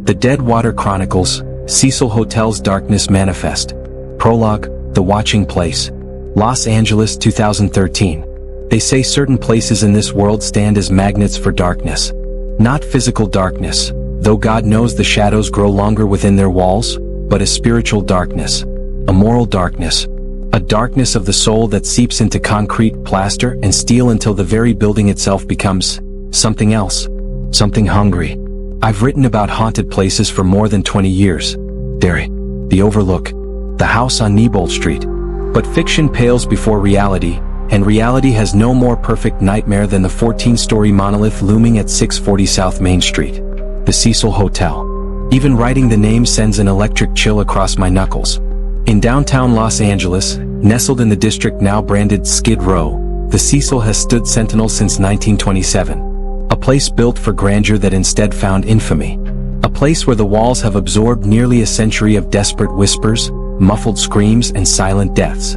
The Dead Water Chronicles, Cecil Hotel's Darkness Manifest. Prologue, The Watching Place. Los Angeles, 2013. They say certain places in this world stand as magnets for darkness. Not physical darkness, though God knows the shadows grow longer within their walls, but a spiritual darkness. A moral darkness. A darkness of the soul that seeps into concrete, plaster, and steel until the very building itself becomes something else. Something hungry. I've written about haunted places for more than 20 years. Derry. The Overlook. The house on Neibolt Street. But fiction pales before reality, and reality has no more perfect nightmare than the 14-story monolith looming at 640 South Main Street. The Cecil Hotel. Even writing the name sends an electric chill across my knuckles. In downtown Los Angeles, nestled in the district now branded Skid Row, the Cecil has stood sentinel since 1927. A place built for grandeur that instead found infamy. A place where the walls have absorbed nearly a century of desperate whispers, muffled screams, and silent deaths.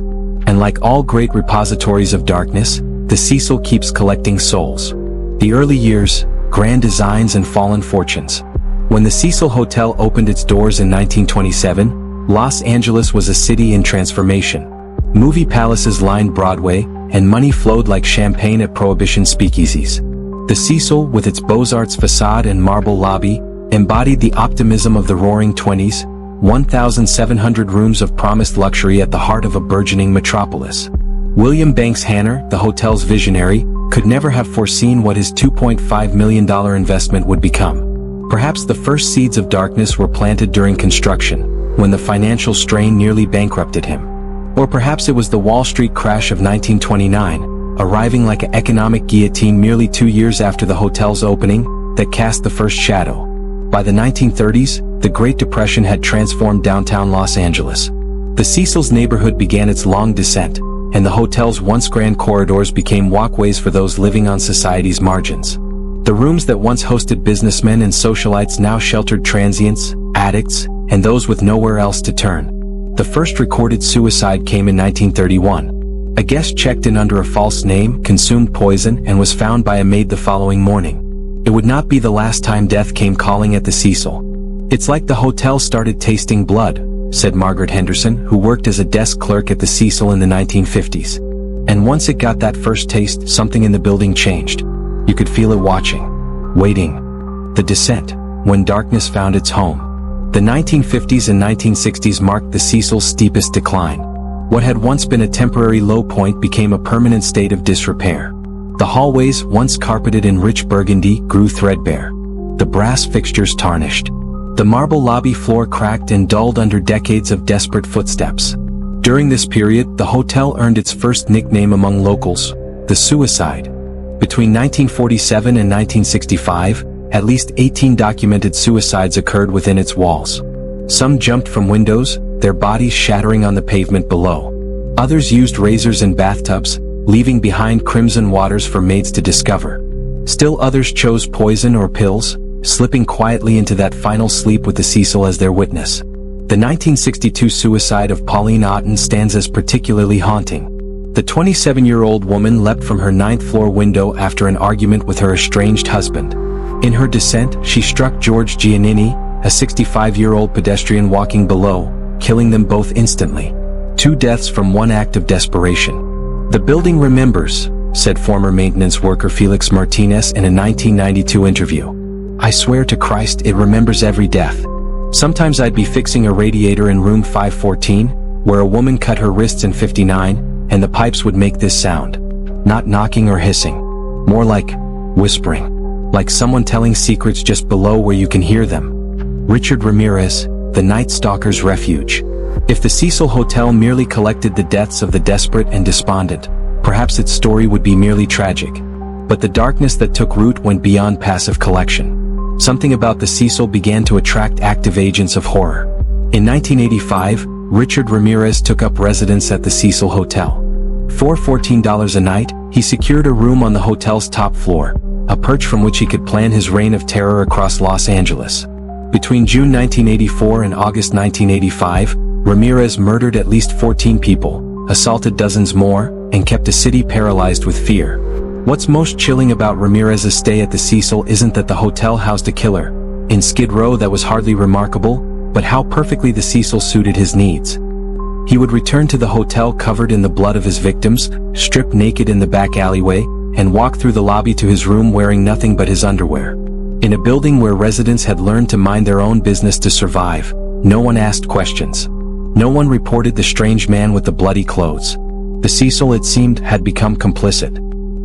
And like all great repositories of darkness, the Cecil keeps collecting souls. The early years, grand designs and fallen fortunes. When the Cecil Hotel opened its doors in 1927, Los Angeles was a city in transformation. Movie palaces lined Broadway, and money flowed like champagne at Prohibition speakeasies. The Cecil, with its Beaux-Arts facade and marble lobby, embodied the optimism of the Roaring Twenties, 1,700 rooms of promised luxury at the heart of a burgeoning metropolis. William Banks Hanner, the hotel's visionary, could never have foreseen what his $2.5 million investment would become. Perhaps the first seeds of darkness were planted during construction, when the financial strain nearly bankrupted him. Or perhaps it was the Wall Street crash of 1929, arriving like an economic guillotine merely 2 years after the hotel's opening, that cast the first shadow. By the 1930s, the Great Depression had transformed downtown Los Angeles. The Cecil's neighborhood began its long descent, and the hotel's once grand corridors became walkways for those living on society's margins. The rooms that once hosted businessmen and socialites now sheltered transients, addicts, and those with nowhere else to turn. The first recorded suicide came in 1931. A guest checked in under a false name, consumed poison, and was found by a maid the following morning. It would not be the last time death came calling at the Cecil. "It's like the hotel started tasting blood," said Margaret Henderson, who worked as a desk clerk at the Cecil in the 1950s. And once it got that first taste, something in the building changed. You could feel it watching, waiting. The descent, when darkness found its home. The 1950s and 1960s marked the Cecil's steepest decline. What had once been a temporary low point became a permanent state of disrepair. The hallways, once carpeted in rich burgundy, grew threadbare. The brass fixtures tarnished. The marble lobby floor cracked and dulled under decades of desperate footsteps. During this period, the hotel earned its first nickname among locals, the Suicide. Between 1947 and 1965, at least 18 documented suicides occurred within its walls. Some jumped from windows, their bodies shattering on the pavement below. Others used razors in bathtubs, leaving behind crimson waters for maids to discover. Still others chose poison or pills, slipping quietly into that final sleep with the Cecil as their witness. The 1962 suicide of Pauline Otten stands as particularly haunting. The 27-year-old woman leapt from her 9th-floor window after an argument with her estranged husband. In her descent, she struck George Giannini, a 65-year-old pedestrian walking below, killing them both instantly. 2 deaths from one act of desperation. "The building remembers," said former maintenance worker Felix Martinez in a 1992 interview. "I swear to Christ it remembers every death. Sometimes I'd be fixing a radiator in room 514, where a woman cut her wrists in 59, and the pipes would make this sound. Not knocking or hissing. More like whispering. Like someone telling secrets just below where you can hear them." Richard Ramirez, The Night Stalker's Refuge. If the Cecil Hotel merely collected the deaths of the desperate and despondent, perhaps its story would be merely tragic. But the darkness that took root went beyond passive collection. Something about the Cecil began to attract active agents of horror. In 1985, Richard Ramirez took up residence at the Cecil Hotel. For $14 a night, he secured a room on the hotel's top floor, a perch from which he could plan his reign of terror across Los Angeles. Between June 1984 and August 1985, Ramirez murdered at least 14 people, assaulted dozens more, and kept a city paralyzed with fear. What's most chilling about Ramirez's stay at the Cecil isn't that the hotel housed a killer. In Skid Row that was hardly remarkable, but how perfectly the Cecil suited his needs. He would return to the hotel covered in the blood of his victims, strip naked in the back alleyway, and walk through the lobby to his room wearing nothing but his underwear. In a building where residents had learned to mind their own business to survive, no one asked questions. No one reported the strange man with the bloody clothes. The Cecil, it seemed, had become complicit.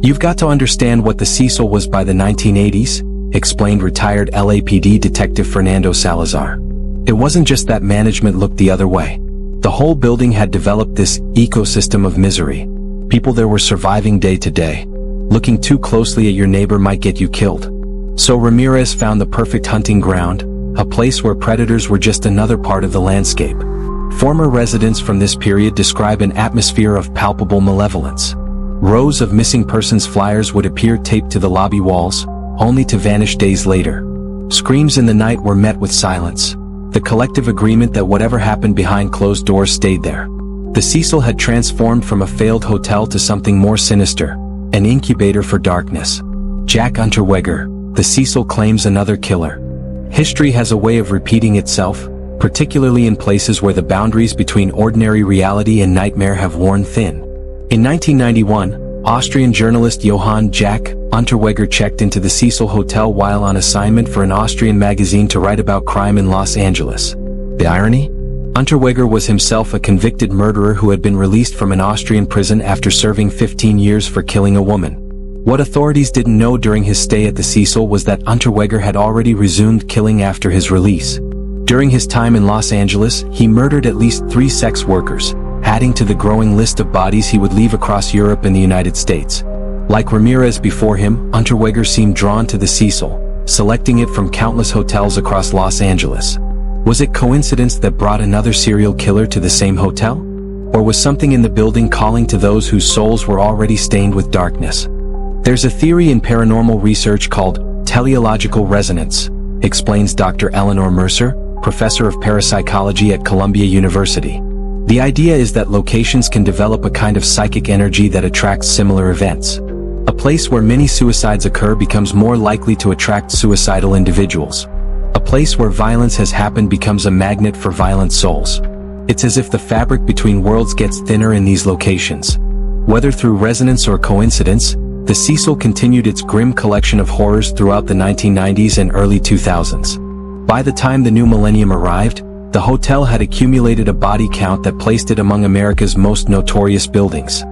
"You've got to understand what the Cecil was by the 1980s, explained retired LAPD Detective Fernando Salazar. It wasn't just that management looked the other way. The whole building had developed this ecosystem of misery. People there were surviving day to day. Looking too closely at your neighbor might get you killed. So Ramirez found the perfect hunting ground, a place where predators were just another part of the landscape." Former residents from this period describe an atmosphere of palpable malevolence. Rows of missing persons flyers would appear taped to the lobby walls, only to vanish days later. Screams in the night were met with silence. The collective agreement that whatever happened behind closed doors stayed there. The Cecil had transformed from a failed hotel to something more sinister, an incubator for darkness. Jack Unterweger, the Cecil claims another killer. History has a way of repeating itself, particularly in places where the boundaries between ordinary reality and nightmare have worn thin. In 1991, Austrian journalist Johann Jack Unterweger checked into the Cecil Hotel while on assignment for an Austrian magazine to write about crime in Los Angeles. The irony? Unterweger was himself a convicted murderer who had been released from an Austrian prison after serving 15 years for killing a woman. What authorities didn't know during his stay at the Cecil was that Unterweger had already resumed killing after his release. During his time in Los Angeles, he murdered at least 3 sex workers, adding to the growing list of bodies he would leave across Europe and the United States. Like Ramirez before him, Unterweger seemed drawn to the Cecil, selecting it from countless hotels across Los Angeles. Was it coincidence that brought another serial killer to the same hotel? Or was something in the building calling to those whose souls were already stained with darkness? There's a theory in paranormal research called teleological resonance, explains Dr. Eleanor Mercer, professor of parapsychology at Columbia University. The idea is that locations can develop a kind of psychic energy that attracts similar events. A place where many suicides occur becomes more likely to attract suicidal individuals. A place where violence has happened becomes a magnet for violent souls. It's as if the fabric between worlds gets thinner in these locations. Whether through resonance or coincidence, the Cecil continued its grim collection of horrors throughout the 1990s and early 2000s. By the time the new millennium arrived, the hotel had accumulated a body count that placed it among America's most notorious buildings.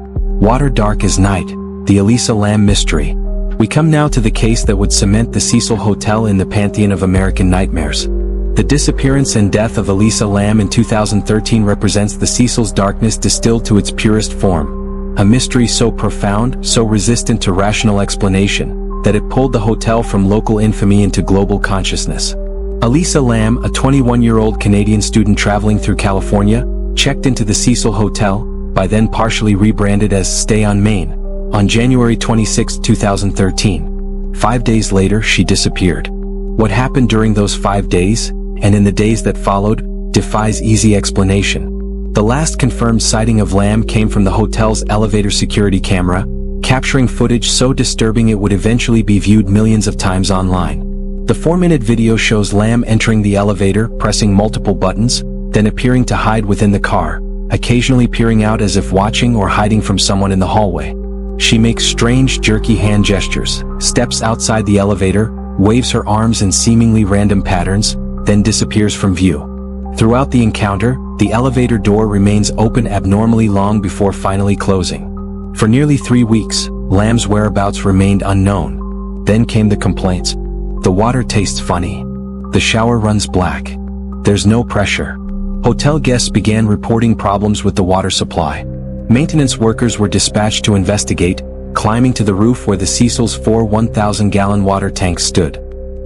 Water dark as night, the Elisa Lam mystery. We come now to the case that would cement the Cecil Hotel in the pantheon of American nightmares. The disappearance and death of Elisa Lam in 2013 represents the Cecil's darkness distilled to its purest form. A mystery so profound, so resistant to rational explanation, that it pulled the hotel from local infamy into global consciousness. Elisa Lam, a 21-year-old Canadian student traveling through California, checked into the Cecil Hotel, by then partially rebranded as Stay on Main, on January 26, 2013. 5 days later, she disappeared. What happened during those 5 days, and in the days that followed, defies easy explanation. The last confirmed sighting of Lam came from the hotel's elevator security camera, capturing footage so disturbing it would eventually be viewed millions of times online. The 4-minute video shows Lam entering the elevator, pressing multiple buttons, then appearing to hide within the car, occasionally peering out as if watching or hiding from someone in the hallway. She makes strange, jerky hand gestures, steps outside the elevator, waves her arms in seemingly random patterns, then disappears from view. Throughout the encounter, the elevator door remains open abnormally long before finally closing. For nearly 3 weeks, Lam's whereabouts remained unknown. Then came the complaints. The water tastes funny. The shower runs black. There's no pressure. Hotel guests began reporting problems with the water supply. Maintenance workers were dispatched to investigate, climbing to the roof where the Cecil's 4 1,000-gallon water tanks stood.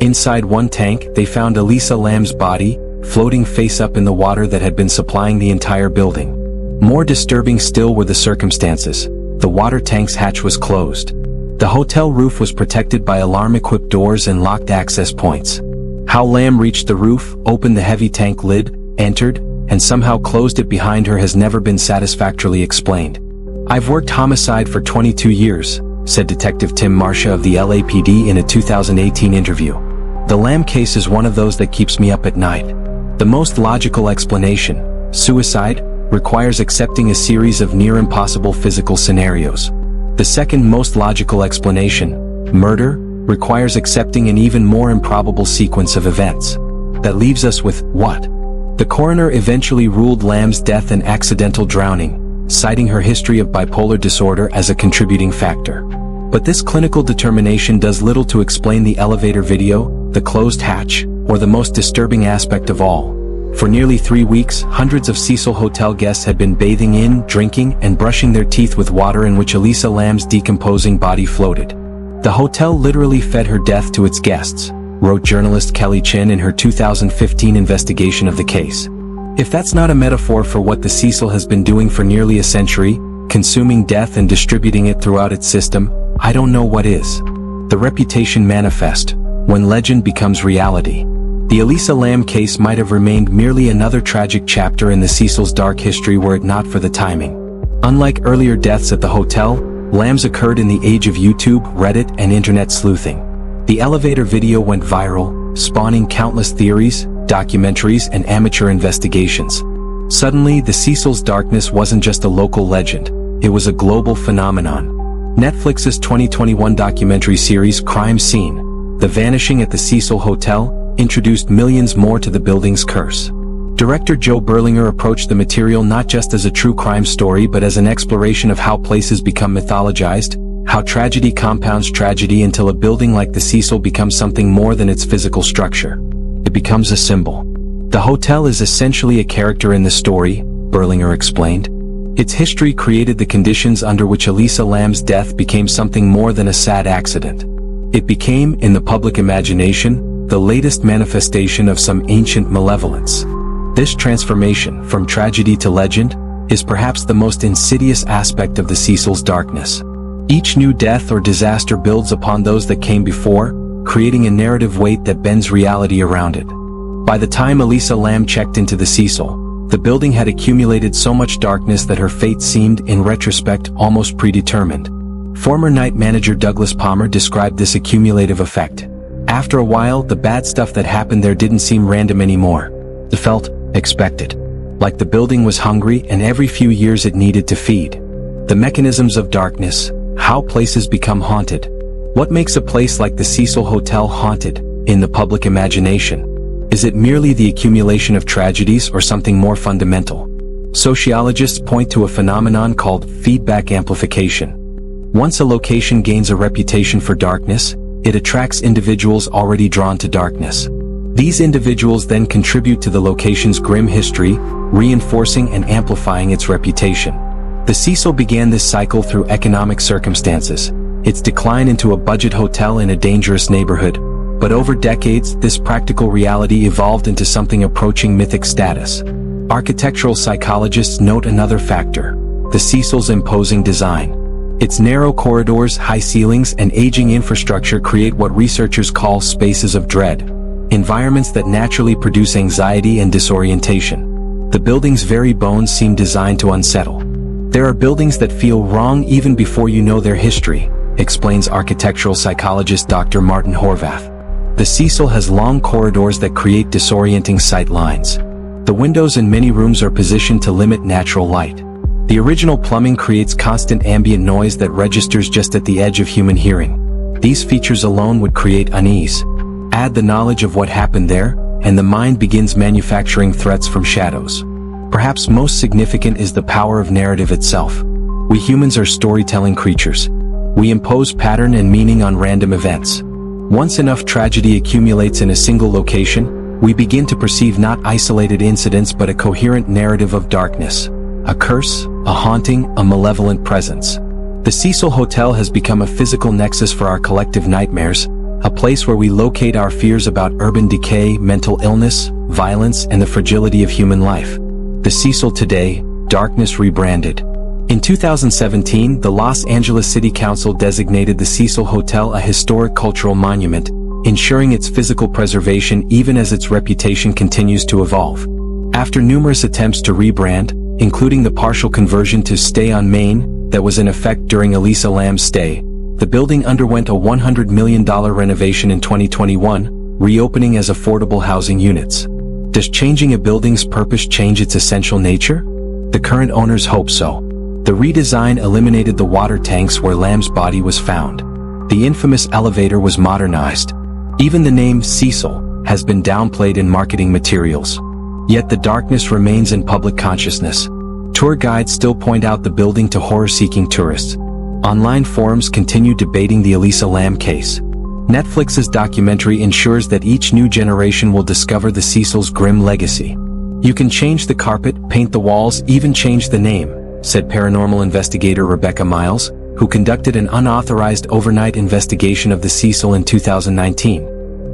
Inside one tank, they found Elisa Lam's body, floating face up in the water that had been supplying the entire building. More disturbing still were the circumstances. The water tank's hatch was closed. The hotel roof was protected by alarm-equipped doors and locked access points. How Lam reached the roof, opened the heavy tank lid, entered, and somehow closed it behind her has never been satisfactorily explained. "I've worked homicide for 22 years, said Detective Tim Marcia of the LAPD in a 2018 interview. The Lamb case is one of those that keeps me up at night. The most logical explanation, suicide, requires accepting a series of near-impossible physical scenarios. The second most logical explanation, murder, requires accepting an even more improbable sequence of events. That leaves us with what? The coroner eventually ruled Lamb's death an accidental drowning, citing her history of bipolar disorder as a contributing factor. But this clinical determination does little to explain the elevator video, the closed hatch, or the most disturbing aspect of all. For nearly 3 weeks, hundreds of Cecil Hotel guests had been bathing in, drinking, and brushing their teeth with water in which Elisa Lam's decomposing body floated. The hotel literally fed her death to its guests, wrote journalist Kelly Chin in her 2015 investigation of the case. If that's not a metaphor for what the Cecil has been doing for nearly a century, consuming death and distributing it throughout its system, I don't know what is. The reputation manifest, when legend becomes reality. The Elisa Lam case might have remained merely another tragic chapter in the Cecil's dark history were it not for the timing. Unlike earlier deaths at the hotel, Lam's occurred in the age of YouTube, Reddit, and internet sleuthing. The elevator video went viral, spawning countless theories, documentaries, and amateur investigations. Suddenly, the Cecil's darkness wasn't just a local legend, it was a global phenomenon. Netflix's 2021 documentary series Crime Scene, The Vanishing at the Cecil Hotel, introduced millions more to the building's curse. Director Joe Berlinger approached the material not just as a true crime story but as an exploration of how places become mythologized, how tragedy compounds tragedy until a building like the Cecil becomes something more than its physical structure. It becomes a symbol. The hotel is essentially a character in the story, Berlinger explained. Its history created the conditions under which Elisa Lam's death became something more than a sad accident. It became, in the public imagination, the latest manifestation of some ancient malevolence. This transformation, from tragedy to legend, is perhaps the most insidious aspect of the Cecil's darkness. Each new death or disaster builds upon those that came before, creating a narrative weight that bends reality around it. By the time Elisa Lam checked into the Cecil, the building had accumulated so much darkness that her fate seemed, in retrospect, almost predetermined. Former night manager Douglas Palmer described this accumulative effect. After a while, the bad stuff that happened there didn't seem random anymore. It felt expected. Like the building was hungry and every few years it needed to feed. The mechanisms of darkness, how places become haunted. What makes a place like the Cecil Hotel haunted, in the public imagination? Is it merely the accumulation of tragedies or something more fundamental? Sociologists point to a phenomenon called feedback amplification. Once a location gains a reputation for darkness, it attracts individuals already drawn to darkness. These individuals then contribute to the location's grim history, reinforcing and amplifying its reputation. The Cecil began this cycle through economic circumstances, its decline into a budget hotel in a dangerous neighborhood. But over decades, this practical reality evolved into something approaching mythic status. Architectural psychologists note another factor: the Cecil's imposing design. Its narrow corridors, high ceilings, and aging infrastructure create what researchers call spaces of dread, environments that naturally produce anxiety and disorientation. The building's very bones seem designed to unsettle. There are buildings that feel wrong even before you know their history, explains architectural psychologist Dr. Martin Horvath. The Cecil has long corridors that create disorienting sight lines. The windows in many rooms are positioned to limit natural light. The original plumbing creates constant ambient noise that registers just at the edge of human hearing. These features alone would create unease. Add the knowledge of what happened there, and the mind begins manufacturing threats from shadows. Perhaps most significant is the power of narrative itself. We humans are storytelling creatures. We impose pattern and meaning on random events. Once enough tragedy accumulates in a single location, we begin to perceive not isolated incidents but a coherent narrative of darkness. A curse, a haunting, a malevolent presence. The Cecil Hotel has become a physical nexus for our collective nightmares, a place where we locate our fears about urban decay, mental illness, violence, and the fragility of human life. The Cecil today, darkness rebranded. In 2017, the Los Angeles City Council designated the Cecil Hotel a historic cultural monument, ensuring its physical preservation even as its reputation continues to evolve. After numerous attempts to rebrand, including the partial conversion to Stay on Main that was in effect during Elisa Lam's stay, the building underwent a $100 million renovation in 2021, reopening as affordable housing units. Does changing a building's purpose change its essential nature? The current owners hope so. The redesign eliminated the water tanks where Lamb's body was found. The infamous elevator was modernized. Even the name Cecil has been downplayed in marketing materials. Yet the darkness remains in public consciousness. Tour guides still point out the building to horror-seeking tourists. Online forums continue debating the Elisa Lam case. Netflix's documentary ensures that each new generation will discover the Cecil's grim legacy. "You can change the carpet, paint the walls, even change the name," said paranormal investigator Rebecca Miles, who conducted an unauthorized overnight investigation of the Cecil in 2019.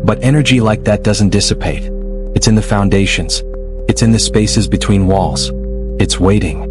But energy like that doesn't dissipate. It's in the foundations. It's in the spaces between walls. It's waiting.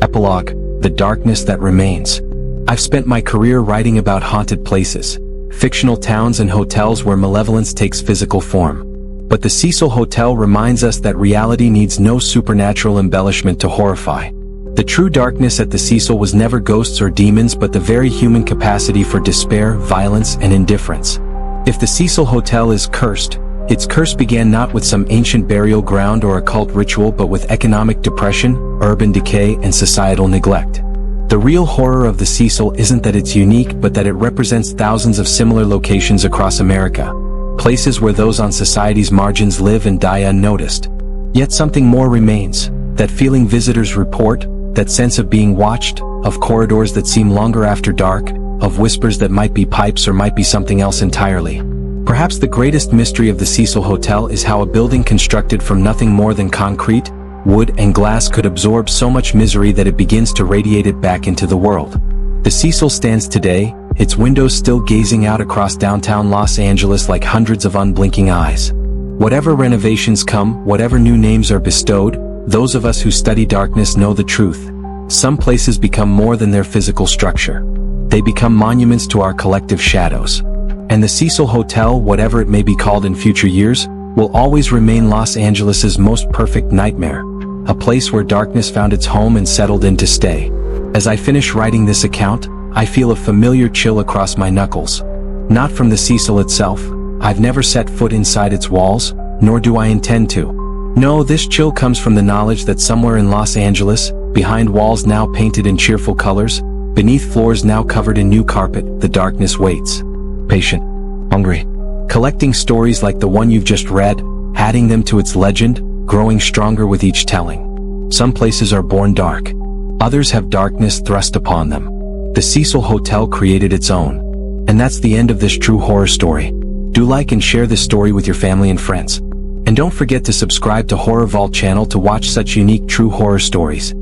Epilogue: the darkness that remains. I've spent my career writing about haunted places, fictional towns and hotels where malevolence takes physical form. But the Cecil Hotel reminds us that reality needs no supernatural embellishment to horrify. The true darkness at the Cecil was never ghosts or demons but the very human capacity for despair, violence, and indifference. If the Cecil Hotel is cursed, its curse began not with some ancient burial ground or occult ritual but with economic depression, urban decay, and societal neglect. The real horror of the Cecil isn't that it's unique but that it represents thousands of similar locations across America. Places where those on society's margins live and die unnoticed. Yet something more remains. That feeling visitors report, that sense of being watched, of corridors that seem longer after dark, of whispers that might be pipes or might be something else entirely. Perhaps the greatest mystery of the Cecil Hotel is how a building constructed from nothing more than concrete, wood, and glass could absorb so much misery that it begins to radiate it back into the world. The Cecil stands today, its windows still gazing out across downtown Los Angeles like hundreds of unblinking eyes. Whatever renovations come, whatever new names are bestowed, those of us who study darkness know the truth. Some places become more than their physical structure. They become monuments to our collective shadows. And the Cecil Hotel, whatever it may be called in future years, will always remain Los Angeles's most perfect nightmare. A place where darkness found its home and settled in to stay. As I finish writing this account, I feel a familiar chill across my knuckles. Not from the Cecil itself. I've never set foot inside its walls, nor do I intend to. No, this chill comes from the knowledge that somewhere in Los Angeles, behind walls now painted in cheerful colors, beneath floors now covered in new carpet, the darkness waits. Patient, hungry, collecting stories like the one you've just read, adding them to its legend, growing stronger with each telling. Some places are born dark. Others have darkness thrust upon them. The Cecil Hotel created its own. And that's the end of this true horror story. Do like and share this story with your family and friends. And don't forget to subscribe to Horror Vault channel to watch such unique true horror stories.